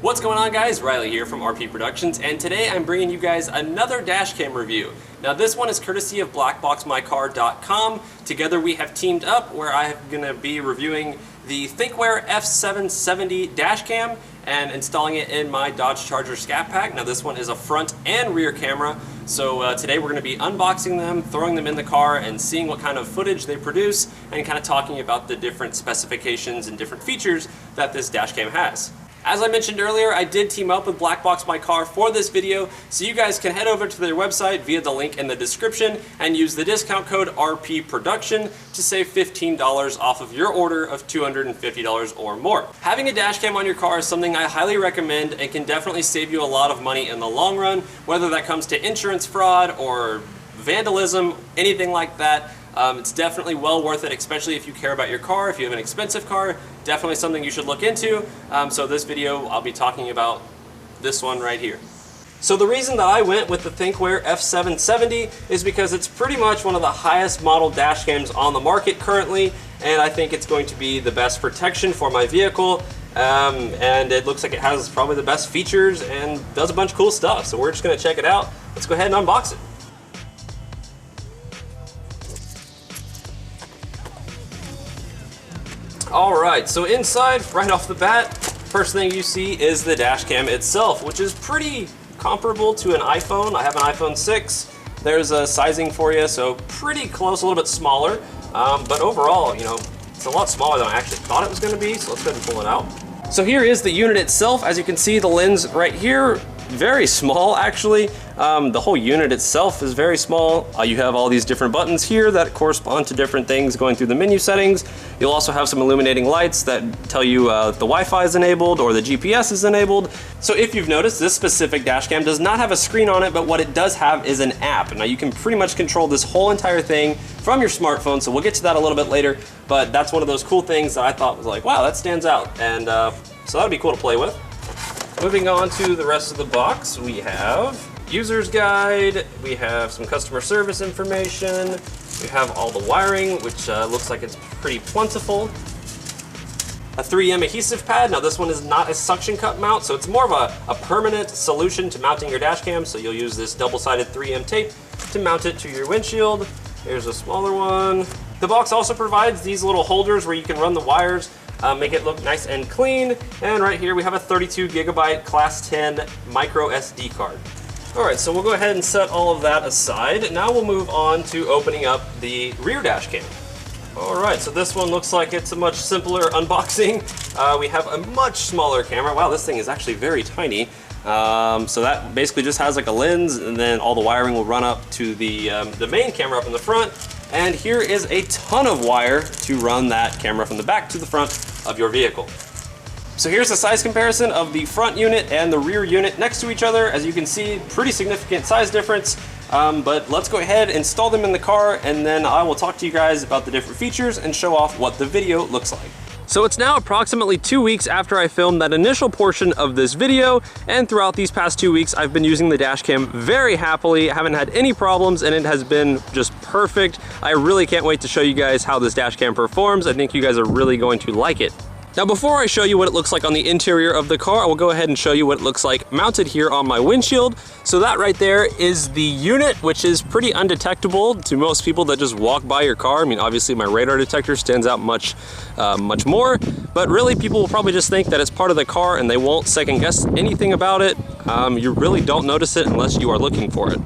What's going on, guys? Riley here from RP Productions, and today I'm bringing you guys another dash cam review. Now this one is courtesy of BlackBoxMyCar.com. Together we have teamed up where I'm going to be reviewing the Thinkware F770 Dash Cam and installing it in my Dodge Charger Scat Pack. Now this one is a front and rear camera, so today we're going to be unboxing them, throwing them in the car, and seeing what kind of footage they produce, and kind of talking about the different specifications and different features that this dash cam has. As I mentioned earlier, I did team up with BlackBoxMyCar for this video, so you guys can head over to their website via the link in the description and use the discount code RPPRODUCTION to save $15 off of your order of $250 or more. Having a dash cam on your car is something I highly recommend and can definitely save you a lot of money in the long run, whether that comes to insurance fraud or vandalism, anything like that. It's definitely well worth it, especially if you care about your car. If you have an expensive car, definitely something you should look into. So this video, I'll be talking about this one right here. So the reason that I went with the Thinkware F770 is because it's pretty much one of the highest model dash cams on the market currently, and I think it's going to be the best protection for my vehicle. And it looks like it has probably the best features and does a bunch of cool stuff. So we're just going to check it out. Let's go ahead and unbox it. Alright, so inside, right off the bat, first thing you see is the dash cam itself, which is pretty comparable to an iPhone. I have an iPhone 6. There's a sizing for you, so pretty close, a little bit smaller. But overall, you know, it's a lot smaller than I actually thought it was going to be, so let's go ahead and pull it out. So here is the unit itself. As you can see, the lens right here, very small actually. The whole unit itself is very small. You have all these different buttons here that correspond to different things going through the menu settings. You'll also have some illuminating lights that tell you the Wi-Fi is enabled or the GPS is enabled. So if you've noticed, this specific dash cam does not have a screen on it, but what it does have is an app. Now you can pretty much control this whole entire thing from your smartphone, so we'll get to that a little bit later, but that's one of those cool things that I thought was like, wow, that stands out, and so that'd be cool to play with. Moving on to the rest of the box, we have user's guide, we have some customer service information, we have all the wiring, which looks like it's pretty plentiful. A 3M adhesive pad. Now this one is not a suction cup mount, so it's more of a permanent solution to mounting your dash cam, so you'll use this double-sided 3M tape to mount it to your windshield. Here's a smaller one. The box also provides these little holders where you can run the wires, make it look nice and clean. And right here we have a 32 gigabyte class 10 micro SD card. Alright, so we'll go ahead and set all of that aside. Now we'll move on to opening up the rear dash cam. Alright, so this one looks like it's a much simpler unboxing. We have a much smaller camera. Wow, this thing is actually very tiny. So that basically just has like a lens, and then all the wiring will run up to the main camera up in the front. And here is a ton of wire to run that camera from the back to the front of your vehicle. So here's the size comparison of the front unit and the rear unit next to each other. As you can see, pretty significant size difference. But let's go ahead, install them in the car, and then I will talk to you guys about the different features and show off what the video looks like. So it's now approximately 2 weeks after I filmed that initial portion of this video, and throughout these past 2 weeks I've been using the dash cam very happily. I haven't had any problems, and it has been just perfect. I really can't wait to show you guys how this dash cam performs. I think you guys are really going to like it. Now before I show you what it looks like on the interior of the car, I will go ahead and show you what it looks like mounted here on my windshield. So that right there is the unit, which is pretty undetectable to most people that just walk by your car. I mean, obviously my radar detector stands out much more, but really people will probably just think that it's part of the car and they won't second guess anything about it. You really don't notice it unless you are looking for it.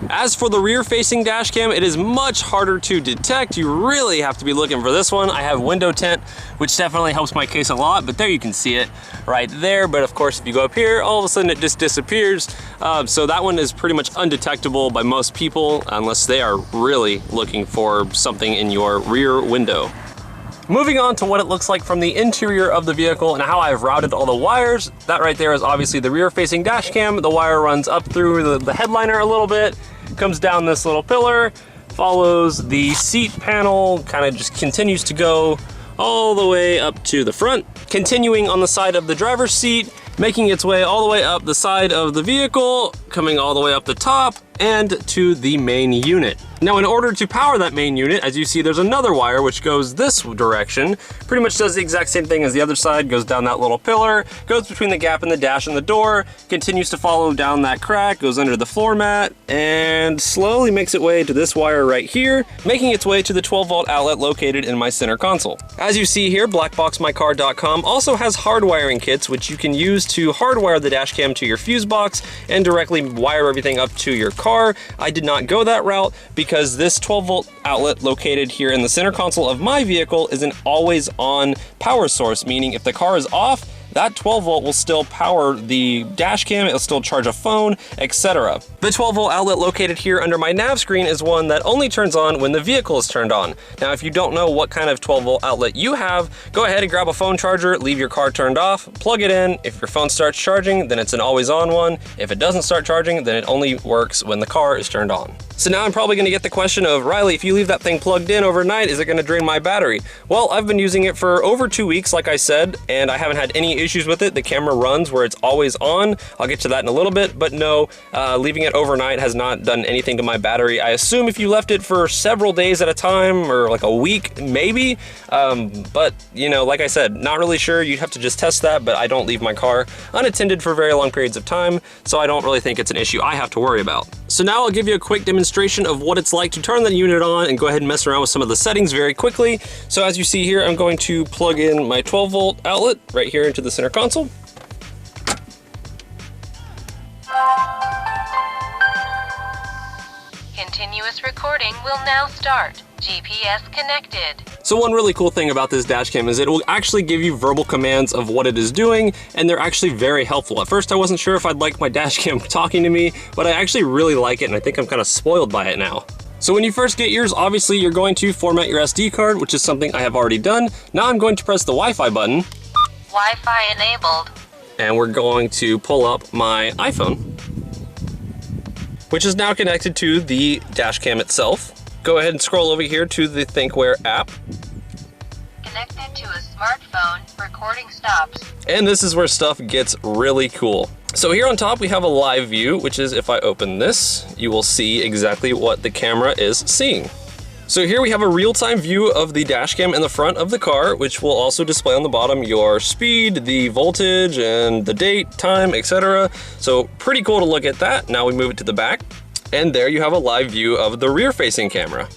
As for the rear facing dash cam, it is much harder to detect. You really have to be looking for this one. I have window tint, which definitely helps my case a lot, but there you can see it right there. But of course, if you go up here, all of a sudden it just disappears. So that one is pretty much undetectable by most people unless they are really looking for something in your rear window. Moving on to what it looks like from the interior of the vehicle and how I've routed all the wires. That right there is obviously the rear facing dash cam. The wire runs up through the headliner a little bit, comes down this little pillar, follows the seat panel, kind of just continues to go all the way up to the front, continuing on the side of the driver's seat, making its way all the way up the side of the vehicle, coming all the way up the top and to the main unit. Now in order to power that main unit, as you see there's another wire which goes this direction, pretty much does the exact same thing as the other side, goes down that little pillar, goes between the gap in the dash and the door, continues to follow down that crack, goes under the floor mat, and slowly makes its way to this wire right here, making its way to the 12-volt outlet located in my center console. As you see here, BlackBoxMyCar.com also has hardwiring kits which you can use to hardwire the dash cam to your fuse box and directly wire everything up to your car. I did not go that route because this 12-volt outlet located here in the center console of my vehicle is an always-on power source, meaning if the car is off, that 12-volt will still power the dash cam, it'll still charge a phone, etc. The 12-volt outlet located here under my nav screen is one that only turns on when the vehicle is turned on. Now, if you don't know what kind of 12-volt outlet you have, go ahead and grab a phone charger, leave your car turned off, plug it in. If your phone starts charging, then it's an always-on one. If it doesn't start charging, then it only works when the car is turned on. So now I'm probably gonna get the question of, Riley, if you leave that thing plugged in overnight, is it gonna drain my battery? Well, I've been using it for over 2 weeks, like I said, and I haven't had any issues with it. The camera runs where it's always on. I'll get to that in a little bit, but no, leaving it overnight has not done anything to my battery. I assume if you left it for several days at a time, or like a week, maybe, but you know, like I said, not really sure. You'd have to just test that, but I don't leave my car unattended for very long periods of time, so I don't really think it's an issue I have to worry about. So now I'll give you a quick demonstration of what it's like to turn the unit on and go ahead and mess around with some of the settings very quickly. So as you see here, I'm going to plug in my 12-volt outlet right here into the center console. Continuous recording will now start. GPS connected. So one really cool thing about this dash cam is it will actually give you verbal commands of what it is doing, and they're actually very helpful. At first I wasn't sure if I'd like my dash cam talking to me, but I actually really like it, and I think I'm kind of spoiled by it now. So when you first get yours, obviously you're going to format your SD card, which is something I have already done. Now I'm going to press the Wi-Fi button. Wi-Fi enabled. And we're going to pull up my iPhone, which is now connected to the dash cam itself. Go ahead and scroll over here to the Thinkware app. Connected to a smartphone, recording stops. And this is where stuff gets really cool. So here on top we have a live view, which is if I open this, you will see exactly what the camera is seeing. So here we have a real-time view of the dash cam in the front of the car, which will also display on the bottom your speed, the voltage, and the date, time, etc. So pretty cool to look at that. Now we move it to the back, and there you have a live view of the rear-facing camera.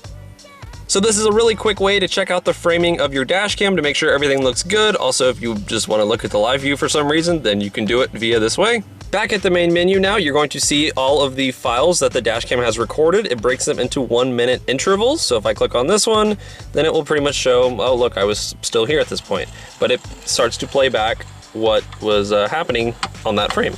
So this is a really quick way to check out the framing of your dash cam to make sure everything looks good. Also, if you just want to look at the live view for some reason, then you can do it via this way. Back at the main menu now, you're going to see all of the files that the dash cam has recorded. It breaks them into 1-minute intervals. So if I click on this one, then it will pretty much show, oh look, I was still here at this point. But it starts to play back what was happening on that frame.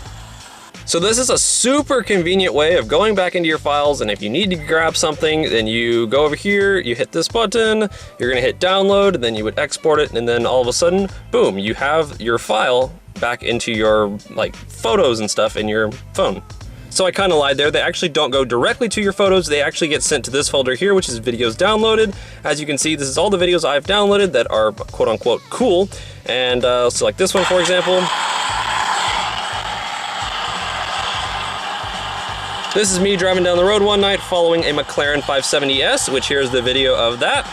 So this is a super convenient way of going back into your files, and if you need to grab something, then you go over here, you hit this button, you're gonna hit download, and then you would export it, and then all of a sudden, boom, you have your file back into your like photos and stuff in your phone. So I kind of lied there. They actually don't go directly to your photos. They actually get sent to this folder here, which is videos downloaded. As you can see, this is all the videos I've downloaded that are quote unquote cool. And so like this one, for example. This is me driving down the road one night following a McLaren 570S, which here's the video of that.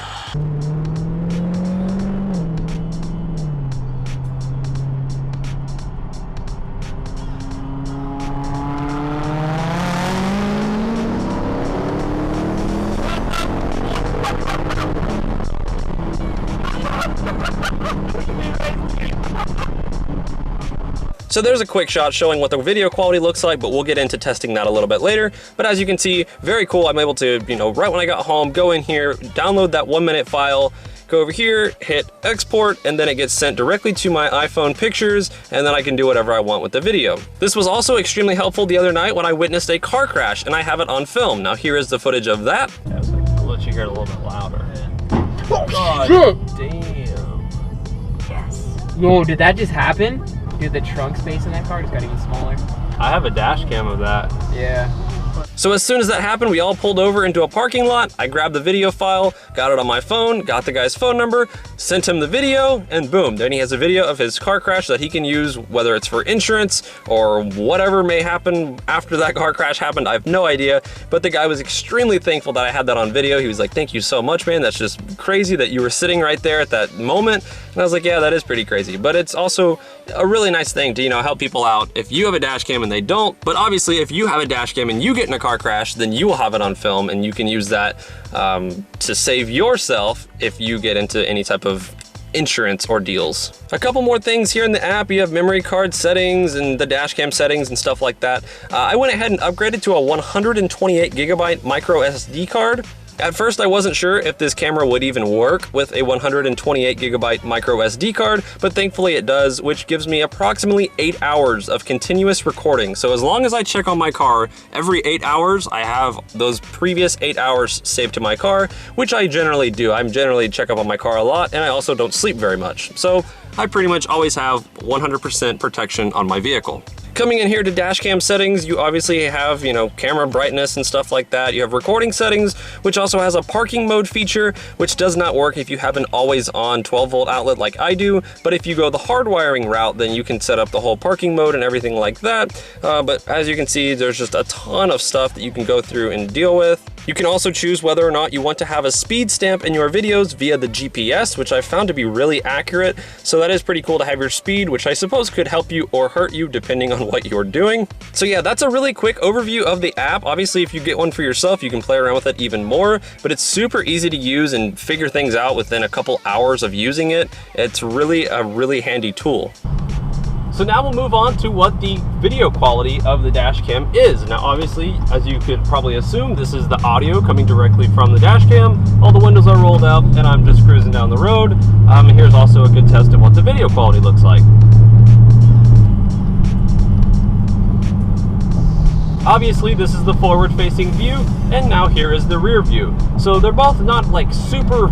So there's a quick shot showing what the video quality looks like, but we'll get into testing that a little bit later. But as you can see, very cool. I'm able to, you know, right when I got home, go in here, download that 1-minute file, go over here, hit export, and then it gets sent directly to my iPhone pictures, and then I can do whatever I want with the video. This was also extremely helpful the other night when I witnessed a car crash, and I have it on film. Now here is the footage of that. Yeah, I was like, I'll let you hear it a little bit louder. Oh, God shit. damn. Yes. Whoa, did that just happen? Dude, the trunk space in that car just got even smaller. I have a dash cam of that. Yeah. So as soon as that happened, we all pulled over into a parking lot. I grabbed the video file, got it on my phone, got the guy's phone number, sent him the video, and boom, then he has a video of his car crash that he can use, whether it's for insurance or whatever may happen after that car crash happened. I have no idea, but the guy was extremely thankful that I had that on video. He was like, thank you so much, man. That's just crazy that you were sitting right there at that moment. And I was like, yeah, that is pretty crazy, but it's also a really nice thing to, help people out if you have a dash cam and they don't. But obviously, if you have a dash cam and you get in a car crash, then you will have it on film and you can use that to save yourself if you get into any type of insurance ordeals. A couple more things here in the app. You have memory card settings and the dash cam settings and stuff like that. I went ahead and upgraded to a 128 gigabyte micro SD card. At first, I wasn't sure if this camera would even work with a 128 gigabyte micro SD card, but thankfully it does, which gives me approximately 8 hours of continuous recording. So as long as I check on my car every 8 hours, I have those previous 8 hours saved to my car, which I generally do. I generally check up on my car a lot, and I also don't sleep very much. So I pretty much always have 100% protection on my vehicle. Coming in here to dash cam settings, you obviously have, camera brightness and stuff like that. You have recording settings, which also has a parking mode feature, which does not work if you have an always on 12-volt outlet like I do. But if you go the hardwiring route, then you can set up the whole parking mode and everything like that. But as you can see, there's just a ton of stuff that you can go through and deal with. You can also choose whether or not you want to have a speed stamp in your videos via the GPS, which I found to be really accurate. So that is pretty cool to have your speed, which I suppose could help you or hurt you depending on what you're doing. So yeah, that's a really quick overview of the app. Obviously, if you get one for yourself, you can play around with it even more, but it's super easy to use and figure things out within a couple hours of using it. It's really a really handy tool. So now we'll move on to what the video quality of the dash cam is. Now obviously, as you could probably assume, this is the audio coming directly from the dash cam. All the windows are rolled up and I'm just cruising down the road. And here's also a good test of what the video quality looks like. Obviously, this is the forward-facing view, and now here is the rear view. So they're both not like super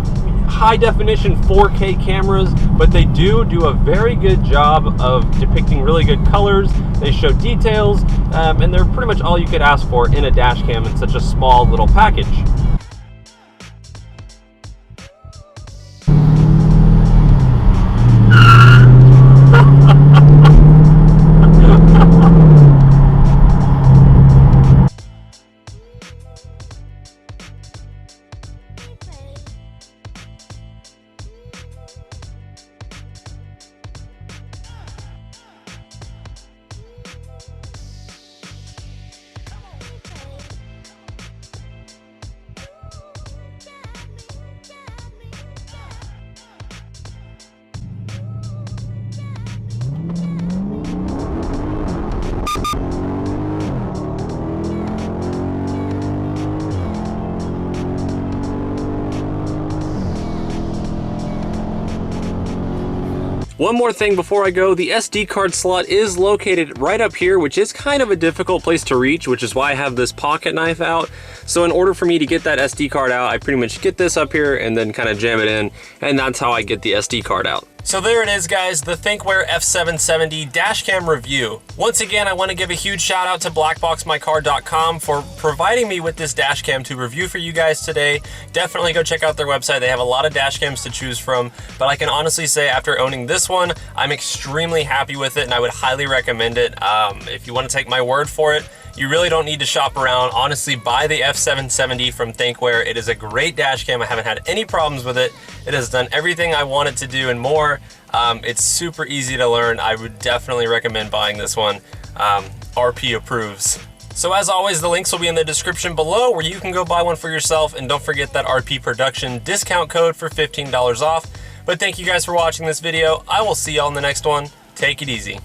high-definition 4K cameras, but they do a very good job of depicting really good colors. They show details, and they're pretty much all you could ask for in a dash cam in such a small little package. One more thing before I go, the SD card slot is located right up here, which is kind of a difficult place to reach, which is why I have this pocket knife out. So in order for me to get that SD card out, I pretty much get this up here and then kind of jam it in, and that's how I get the SD card out. So there it is, guys, the Thinkware F770 Dash Cam review. Once again, I want to give a huge shout out to BlackBoxMyCar.com for providing me with this dash cam to review for you guys today. Definitely go check out their website. They have a lot of dash cams to choose from, but I can honestly say after owning this one, I'm extremely happy with it and I would highly recommend it. If you want to take my word for it, you really don't need to shop around. Honestly, buy the F770 from Thinkware. It is a great dash cam. I haven't had any problems with it. It has done everything I want it to do and more. It's super easy to learn. I would definitely recommend buying this one. RP approves. So as always, the links will be in the description below where you can go buy one for yourself, and don't forget that RP Production discount code for $15 off. But thank you guys for watching this video. I will see y'all in the next one. Take it easy.